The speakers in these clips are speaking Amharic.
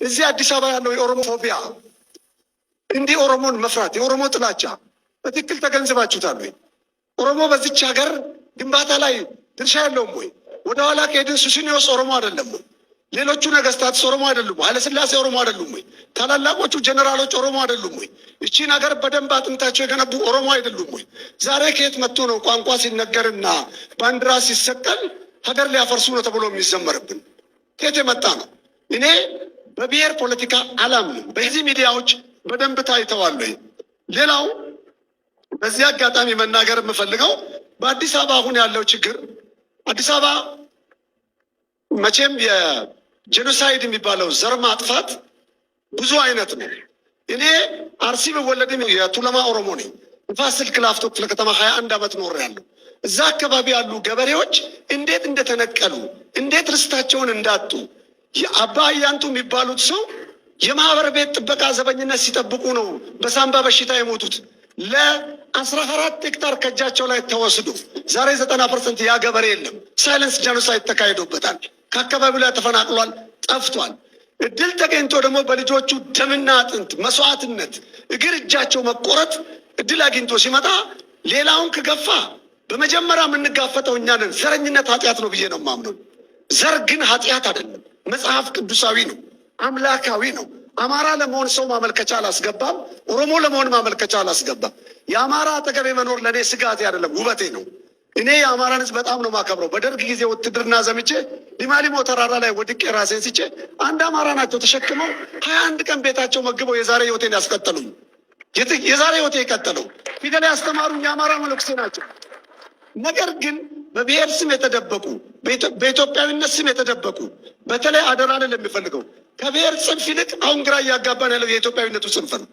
እዚህ አዲስ አበባ ያለው የኦሮሞ ፎቢያ እንዲህ ኦሮሞን መፍራት የኦሮሞ ጥላቻ በትክክል ተገንዝባችሁታል ወይ? ኦሮሞ በዚች ሀገር ግንባታ ላይ ድርሻ የለውም ወይ? ወደ ኋላ ከሄድን ሱስንዮስ ኦሮሞ አይደለም ወይ? ሌሎቹ ነገስታት ኦሮሞ አይደሉም? ኃይለሥላሴ ኦሮሞ አይደሉም ወይ? ታላላቆቹ ጀነራሎች ኦሮሞ አይደሉም ወይ? እቺ ነገር በደንብ አጥንታቸው የገነቡ ኦሮሞ አይደሉም ወይ? ዛሬ ከየት መጥቶ ነው ቋንቋ ሲነገርና ባንዲራ ሲሰቀል ሀገር ሊያፈርሱ ነው ተብሎ የሚዘመርብን? ከየት የመጣ ነው? እኔ በብሔር ፖለቲካ አላምንም። በዚህ ሚዲያዎች በደንብ ታይተዋል። ሌላው በዚህ አጋጣሚ መናገር የምፈልገው በአዲስ አበባ አሁን ያለው ችግር አዲስ አበባ መቼም የጄኖሳይድ የሚባለው ዘር ማጥፋት ብዙ አይነት ነው። እኔ አርሲ ብወለድም የቱለማ ኦሮሞ ነኝ። ንፋስ ስልክ ላፍቶ ክፍለ ከተማ 21 ዓመት ኖሬያለሁ። እዛ አካባቢ ያሉ ገበሬዎች እንዴት እንደተነቀሉ እንዴት ርስታቸውን እንዳጡ የአባ አያንቱ የሚባሉት ሰው የማህበር ቤት ጥበቃ ዘበኝነት ሲጠብቁ ነው በሳምባ በሽታ የሞቱት። ለ14 ሄክታር ከእጃቸው ላይ ተወስዶ ዛሬ 90% ያ ገበሬ የለም። ሳይለንስ ጄኖሳይድ ተካሂዶበታል። ከአካባቢው ላይ ተፈናቅሏል፣ ጠፍቷል። እድል ተገኝቶ ደግሞ በልጆቹ ደምና አጥንት መስዋዕትነት እግር እጃቸው መቆረጥ እድል አግኝቶ ሲመጣ ሌላውን ከገፋ በመጀመሪያ የምንጋፈጠው እኛ ነን። ዘረኝነት ኃጢአት ነው ብዬ ነው የማምነው። ዘር ግን ኃጢአት አይደለም፣ መጽሐፍ ቅዱሳዊ ነው፣ አምላካዊ ነው። አማራ ለመሆን ሰው ማመልከቻ አላስገባም። ኦሮሞ ለመሆን ማመልከቻ አላስገባም። የአማራ አጠገቤ መኖር ለእኔ ስጋቴ አይደለም፣ ውበቴ ነው። እኔ የአማራን ሕዝብ በጣም ነው ማከብረው። በደርግ ጊዜ ውትድርና ዘምቼ ሊማሊሞ ተራራ ላይ ወድቄ ራሴን ስቼ አንድ አማራ ናቸው ተሸክመው 21 ቀን ቤታቸው መግበው የዛሬ ህይወቴን ያስቀጠሉኝ። የዛሬ ህይወቴ የቀጠለው ፊደል ያስተማሩኝ የአማራ መነኩሴ ናቸው። ነገር ግን በብሔር ስም የተደበቁ በኢትዮጵያዊነት ስም የተደበቁ በተለይ አደራ ላይ የሚፈልገው ከብሔር ጽንፍ ይልቅ አሁን ግራ እያጋባን ያለው የኢትዮጵያዊነቱ ጽንፍ ነው።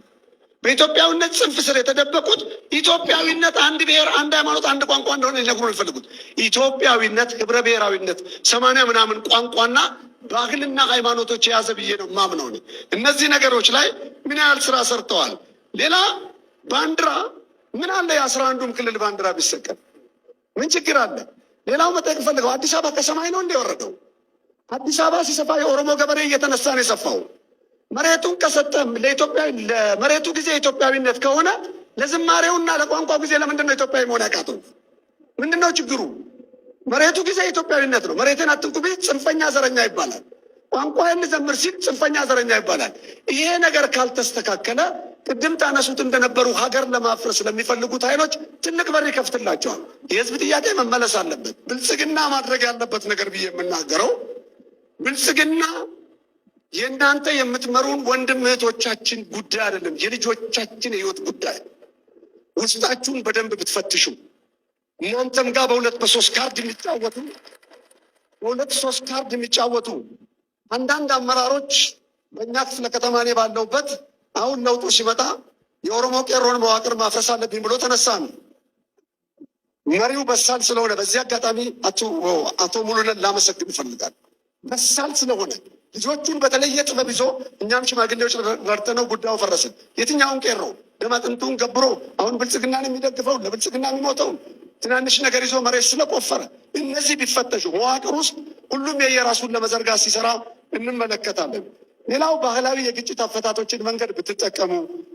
በኢትዮጵያዊነት ጽንፍ ስር የተደበቁት ኢትዮጵያዊነት አንድ ብሔር፣ አንድ ሃይማኖት፣ አንድ ቋንቋ እንደሆነ ሊነግሩ የሚፈልጉት ኢትዮጵያዊነት ህብረ ብሔራዊነት 80 ምናምን ቋንቋና ባህልና ሃይማኖቶች የያዘ ብዬ ነው ማምነው። እነዚህ ነገሮች ላይ ምን ያህል ስራ ሰርተዋል? ሌላ ባንዲራ ምን አለ? የ11ዱም ክልል ባንዲራ ቢሰቀል ምን ችግር አለ? ሌላው መጠየቅ ፈልገው አዲስ አበባ ከሰማይ ነው እንደወረደው? አዲስ አበባ ሲሰፋ የኦሮሞ ገበሬ እየተነሳ ነው የሰፋው። መሬቱን ከሰጠም ለመሬቱ ጊዜ ኢትዮጵያዊነት ከሆነ ለዝማሬውና ለቋንቋው ጊዜ ለምንድን ነው ኢትዮጵያዊ መሆን ያቃተው? ምንድን ነው ችግሩ? መሬቱ ጊዜ ኢትዮጵያዊነት ነው። መሬትን አትንኩ ቢል ጽንፈኛ ዘረኛ ይባላል። ቋንቋዬን ልዘምር ሲል ጽንፈኛ ዘረኛ ይባላል። ይሄ ነገር ካልተስተካከለ ቅድም ታነሱት እንደነበሩ ሀገር ለማፍረስ ለሚፈልጉት ኃይሎች ትልቅ በር ይከፍትላቸዋል። የህዝብ ጥያቄ መመለስ አለበት። ብልጽግና ማድረግ ያለበት ነገር ብዬ የምናገረው ብልጽግና የእናንተ የምትመሩን ወንድም እህቶቻችን ጉዳይ አይደለም፣ የልጆቻችን የህይወት ጉዳይ። ውስጣችሁን በደንብ ብትፈትሹ እናንተም ጋር በሁለት በሶስት ካርድ የሚጫወቱ አንዳንድ አመራሮች በእኛ ክፍለ ከተማ እኔ ባለሁበት አሁን ለውጡ ሲመጣ የኦሮሞ ቄሮን መዋቅር ማፍረስ አለብኝ ብሎ ተነሳ ነው። መሪው በሳል ስለሆነ በዚህ አጋጣሚ አቶ ሙሉነን ላመሰግን ይፈልጋል። በሳል ስለሆነ ልጆቹን በተለየ ጥበብ ይዞ እኛም ሽማግሌዎች ረድተነው ጉዳዩ ፈረስን። የትኛውን ቄሮ ደም አጥንቱን ገብሮ አሁን ብልጽግናን የሚደግፈው ለብልጽግና የሚሞተው ትናንሽ ነገር ይዞ መሬት ስለቆፈረ እነዚህ ቢፈተሹ መዋቅር ውስጥ ሁሉም የየራሱን ለመዘርጋት ሲሰራ እንመለከታለን። ሌላው ባህላዊ የግጭት አፈታቶችን መንገድ ብትጠቀሙ፣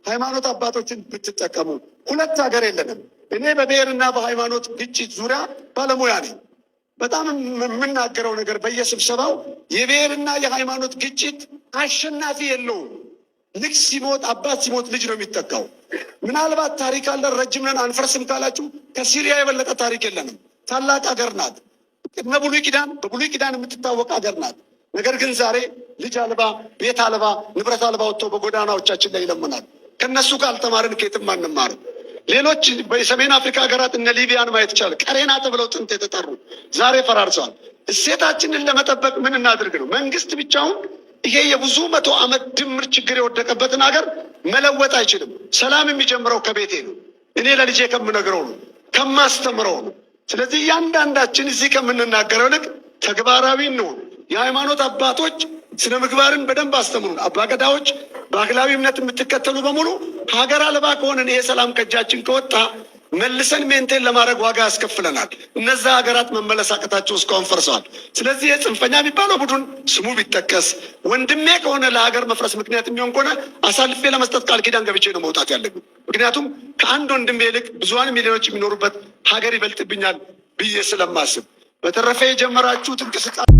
ሃይማኖት አባቶችን ብትጠቀሙ። ሁለት ሀገር የለንም። እኔ በብሔርና በሃይማኖት ግጭት ዙሪያ ባለሙያ ነኝ። በጣም የምናገረው ነገር በየስብሰባው የብሔርና የሃይማኖት ግጭት አሸናፊ የለውም። ልጅ ሲሞት አባት ሲሞት ልጅ ነው የሚተካው። ምናልባት ታሪክ አለን ረጅም ነን አንፈርስም ካላችሁ ከሲሪያ የበለጠ ታሪክ የለንም። ታላቅ ሀገር ናት። ቅድመ ብሉይ ኪዳን በብሉይ ኪዳን የምትታወቅ ሀገር ናት። ነገር ግን ዛሬ ልጅ አልባ ቤት አልባ ንብረት አልባ ወጥቶ በጎዳናዎቻችን ላይ ይለምናል። ከነሱ ካልተማርን ከየትም አንማርም። ሌሎች በሰሜን አፍሪካ ሀገራት እነ ሊቢያን ማየት ይቻላል። ቀሬና ተብለው ጥንት የተጠሩ ዛሬ ፈራርሰዋል። እሴታችንን ለመጠበቅ ምን እናድርግ ነው? መንግስት ብቻውን ይሄ የብዙ መቶ ዓመት ድምር ችግር የወደቀበትን ሀገር መለወጥ አይችልም። ሰላም የሚጀምረው ከቤቴ ነው። እኔ ለልጄ ከምነግረው ነው፣ ከማስተምረው ነው። ስለዚህ እያንዳንዳችን እዚህ ከምንናገረው ልክ ተግባራዊ እንሆን። የሃይማኖት አባቶች ስነ ምግባርን በደንብ አስተምሩን። አባገዳዎች ባህላዊ እምነት የምትከተሉ በሙሉ ሀገር አልባ ከሆነን ይሄ ሰላም ከእጃችን ከወጣ መልሰን ሜንቴን ለማድረግ ዋጋ ያስከፍለናል። እነዛ ሀገራት መመለስ አቅታቸው እስካሁን ፈርሰዋል። ስለዚህ የጽንፈኛ የሚባለው ቡድን ስሙ ቢጠቀስ ወንድሜ ከሆነ ለሀገር መፍረስ ምክንያት የሚሆን ከሆነ አሳልፌ ለመስጠት ቃል ኪዳን ገብቼ ነው መውጣት ያለብኝ። ምክንያቱም ከአንድ ወንድሜ ይልቅ ብዙሀን ሚሊዮኖች የሚኖሩበት ሀገር ይበልጥብኛል ብዬ ስለማስብ። በተረፈ የጀመራችሁት እንቅስቃሴ